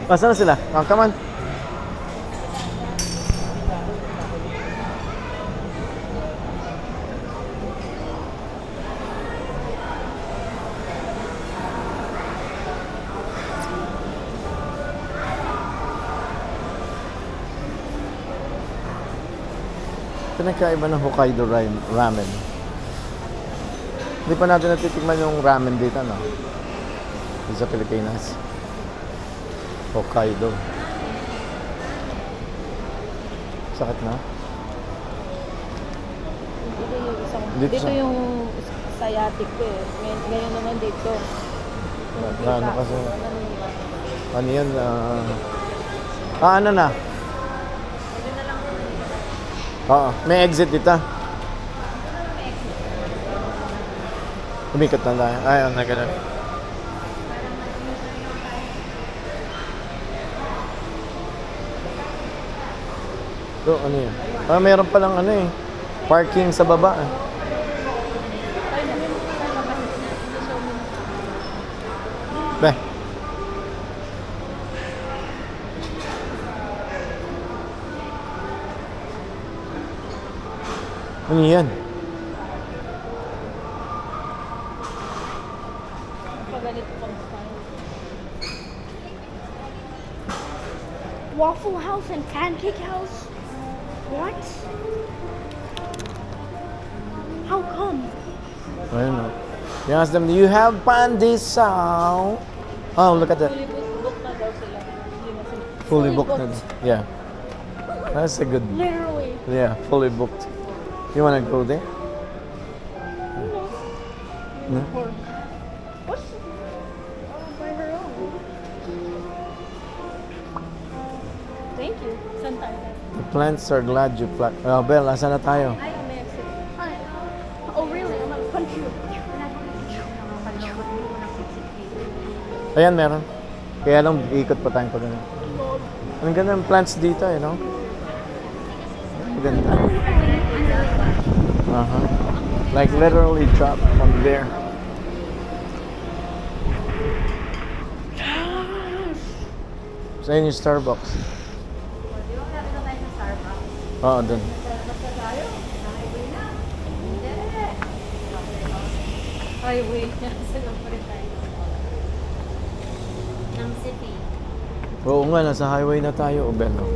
Asan na sila? Oh, come on. Pinagkaiba ng Hokkaido ramen. Hindi pa natin natitikman yung ramen dito, no? Dito sa Pilipinas. Hokkaido. Sakit na? Dito yung isang, Dito dito sa- yung sciatic ko eh. Ngayon naman dito. Ano kasi? Ano yan? Ano na? Oo, may exit dito. Umikot na tayo. Ayun, na ganun. So, ano yan? Meron palang ano eh. Parking sa baba eh. Beh. Ano yan? Paganito pang style. Waffle House and Pancake House? What? How come? I don't know. You ask them, do you have pandesal? Oh, look at that. Fully booked na daw sila. Hindi na sila. Fully booked. Yeah. That's a good. Literally. Yeah, fully booked. You wanna go there? No? Or, what's by her own? Thank you. Saan tayo? The plants are glad you pluck. Oh, Bel, asan na tayo? Ay, may exit. Oh, really? I'm gonna punch you. Ayan, meron. Kaya lang, ikot pa tayong pag ano. Ang ganda ng plants dito, eh, no? Ang ganda. Like literally drop from there. Sa inyo yung Starbucks. Oo, dun. Highway. Sa number tayo. Ng city. Oo nga, nasa highway na tayo, Obel. No?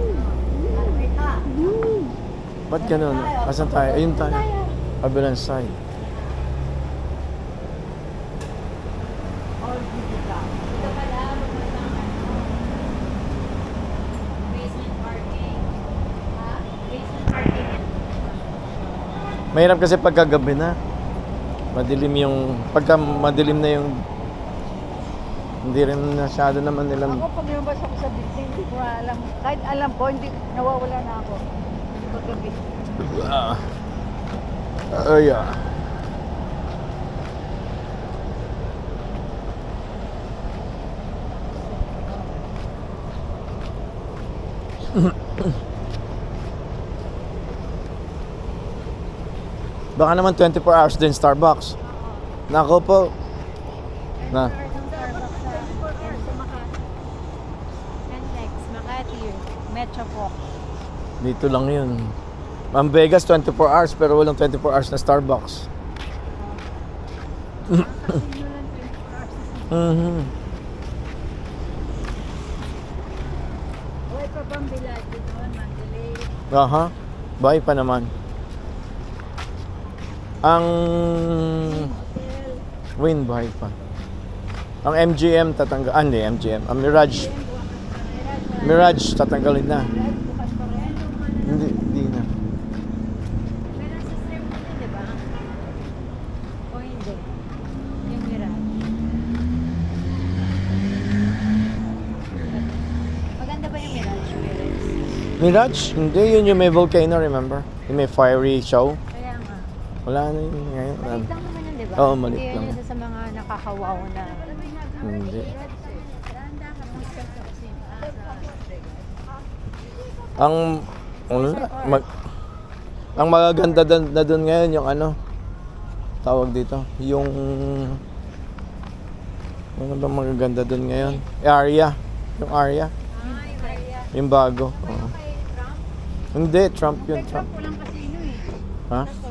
Ba't ganun? Asan tayo? Ayun tayo. Kabilang side. Mahirap kasi pagkagabi na. Madilim yung... Pagka madilim na yung... Hindi rin masyado naman nilang... Ako pag lumabas ako sa building, hindi ko na alam. Kahit alam ko, hindi nawawala na ako. Paggabi. Yeah. Baka naman 24 hours din Starbucks. Nako po. Na. NX, Makati, Metro po. Dito lang yun. Ang Vegas 24 hours pero walang 24 hours na Starbucks. Mhm. Uy, pa bang bilad dito, Mandalay? Aha. Bye pa naman. Ang Winbay pa. Ang MGM tatanggal. Hindi, MGM. Ang Mirage. Mirage tatanggalin na. Bukas pa rin. Hindi na. Meron sa strip nila, di ba? O hindi? Yung Mirage. Maganda ba yung Mirage? Mirage? Hindi, yun yung may volcano, remember? Yung may fiery show. Kaya nga. Wala na yun ngayon. Maliit lang naman yun, di ba? Oo, maliit Hindi lang. yun isa sa mga nakakawaw na. Hindi. Ang ang magaganda na doon ngayon yung ano tawag dito, yung ano ba magaganda doon ngayon? Area. Yung Arya. Ay, Maria. Yung bago. Oo. Kay Trump. Hindi, Trump yun. Kay Trump. Trump walang kasino eh. Ha? Nasa